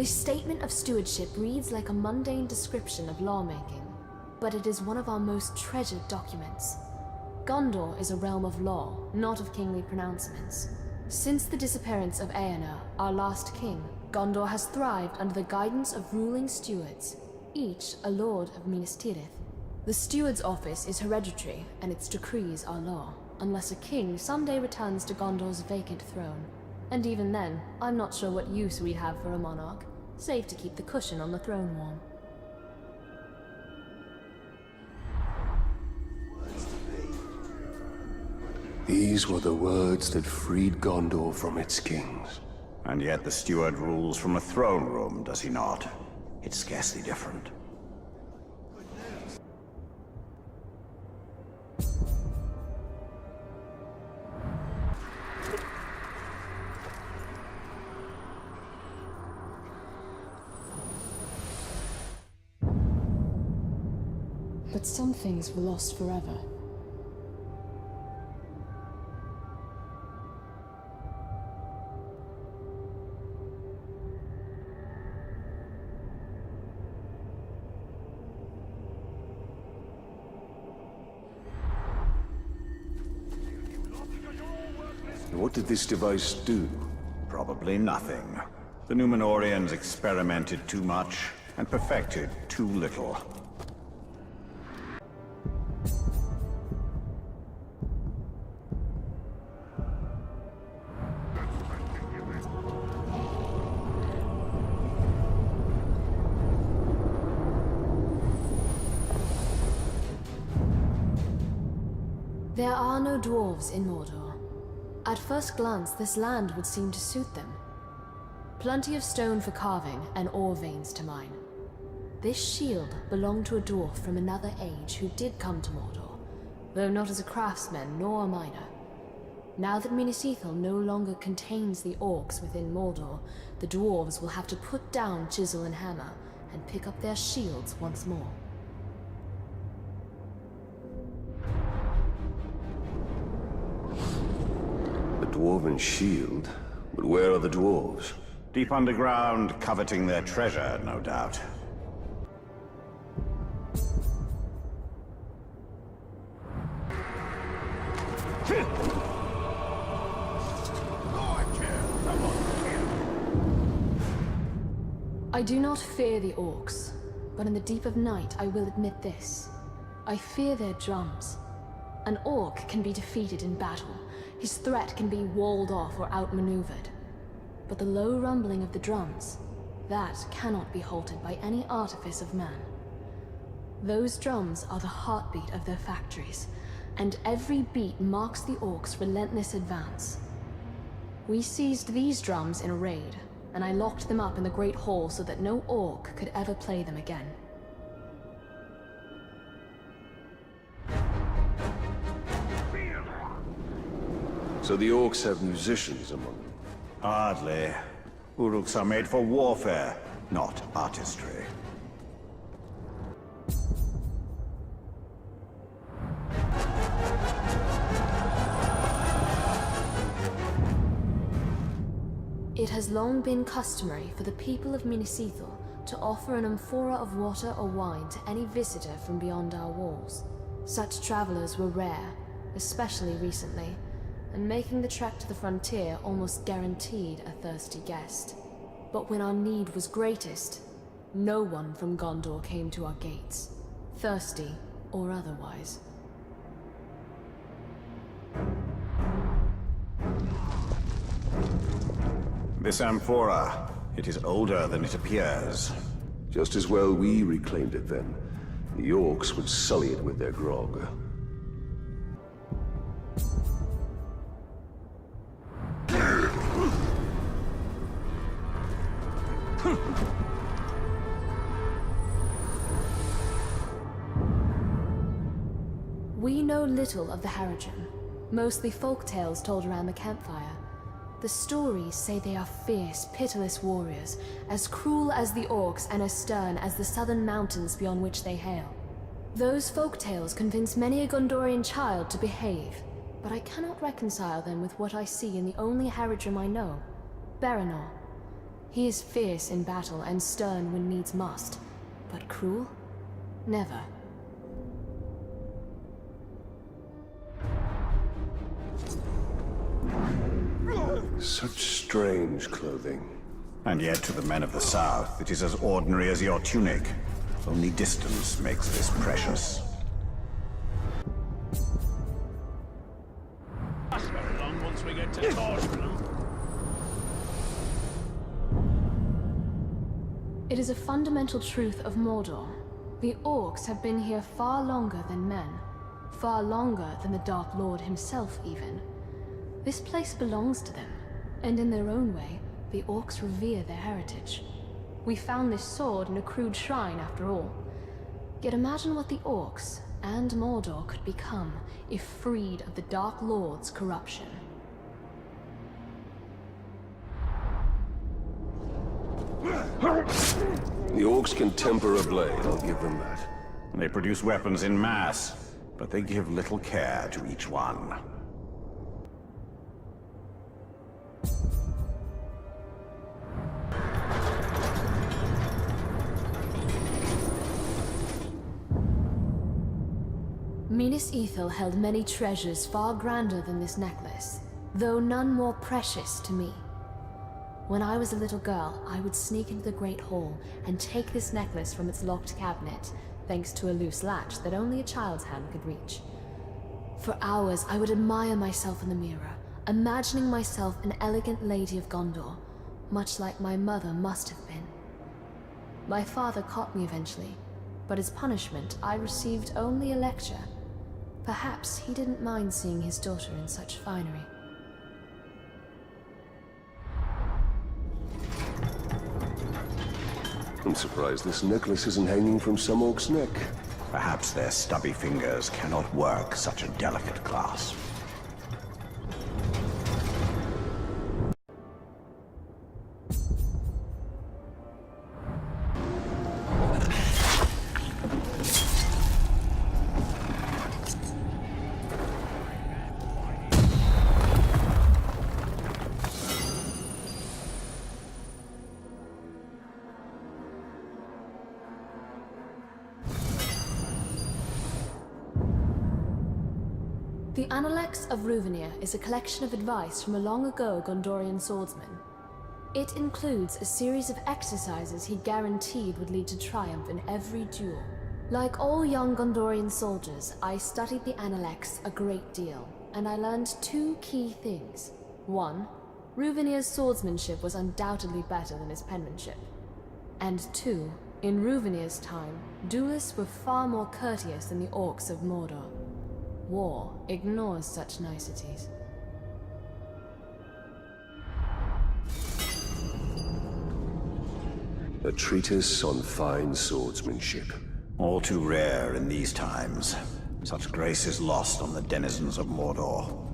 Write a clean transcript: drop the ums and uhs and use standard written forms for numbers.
This statement of stewardship reads like a mundane description of lawmaking, but it is one of our most treasured documents. Gondor is a realm of law, not of kingly pronouncements. Since the disappearance of Eärnur, our last king, Gondor has thrived under the guidance of ruling stewards, each a lord of Minas Tirith. The steward's office is hereditary, and its decrees are law, unless a king someday returns to Gondor's vacant throne. And even then, I'm not sure what use we'd have for a monarch, save to keep the cushion on the throne warm. These were the words that freed Gondor from its kings. And yet the steward rules from a throne room, does he not? It's scarcely different. But some things were lost forever. What did this device do? Probably nothing. The Numenoreans experimented too much and perfected too little. There are no dwarves in Mordor. At first glance, this land would seem to suit them. Plenty of stone for carving and ore veins to mine. This shield belonged to a dwarf from another age who did come to Mordor, though not as a craftsman nor a miner. Now that Minas Ithil no longer contains the orcs within Mordor, the dwarves will have to put down chisel and hammer and pick up their shields once more. Dwarven shield? But where are the dwarves? Deep underground, coveting their treasure, no doubt. I do not fear the orcs, but in the deep of night I will admit this. I fear their drums. An orc can be defeated in battle. His threat can be walled off or outmaneuvered. But the low rumbling of the drums, that cannot be halted by any artifice of man. Those drums are the heartbeat of their factories, and every beat marks the orcs' relentless advance. We seized these drums in a raid, and I locked them up in the Great Hall so that no orc could ever play them again. So the orcs have musicians among them? Hardly. Uruks are made for warfare, not artistry. It has long been customary for the people of Minas Ithil to offer an amphora of water or wine to any visitor from beyond our walls. Such travelers were rare, especially recently, and making the trek to the frontier almost guaranteed a thirsty guest. But when our need was greatest, no one from Gondor came to our gates, thirsty or otherwise. This amphora, it is older than it appears. Just as well we reclaimed it then. The orcs would sully it with their grog. We know little of the Haradrim, mostly folk tales told around the campfire. The stories say they are fierce, pitiless warriors, as cruel as the orcs and as stern as the southern mountains beyond which they hail. Those folk tales convince many a Gondorian child to behave, but I cannot reconcile them with what I see in the only Haradrim I know, Baranor. He is fierce in battle and stern when needs must, but cruel? Never. Such strange clothing. And yet to the men of the South, it is as ordinary as your tunic. Only distance makes this precious. That's very long once we get to Haradrim. It is a fundamental truth of Mordor. The Orcs have been here far longer than men. Far longer than the Dark Lord himself, even. This place belongs to them, and in their own way, the Orcs revere their heritage. We found this sword in a crude shrine, after all. Yet imagine what the Orcs and Mordor could become if freed of the Dark Lord's corruption. The Orcs can temper a blade, I'll give them that. They produce weapons in mass, but they give little care to each one. Minas Ithil held many treasures far grander than this necklace, though none more precious to me. When I was a little girl, I would sneak into the Great Hall and take this necklace from its locked cabinet, thanks to a loose latch that only a child's hand could reach. For hours, I would admire myself in the mirror, imagining myself an elegant lady of Gondor, much like my mother must have been. My father caught me eventually, but as punishment, I received only a lecture. Perhaps he didn't mind seeing his daughter in such finery. I'm surprised this necklace isn't hanging from some Orc's neck. Perhaps their stubby fingers cannot work such a delicate clasp. The Analects of Ruvenia is a collection of advice from a long-ago Gondorian swordsman. It includes a series of exercises he guaranteed would lead to triumph in every duel. Like all young Gondorian soldiers, I studied the Analects a great deal, and I learned two key things. One, Ruvenia's swordsmanship was undoubtedly better than his penmanship. And two, in Ruvenia's time, duelists were far more courteous than the Orcs of Mordor. War ignores such niceties. A treatise on fine swordsmanship. All too rare in these times. Such grace is lost on the denizens of Mordor.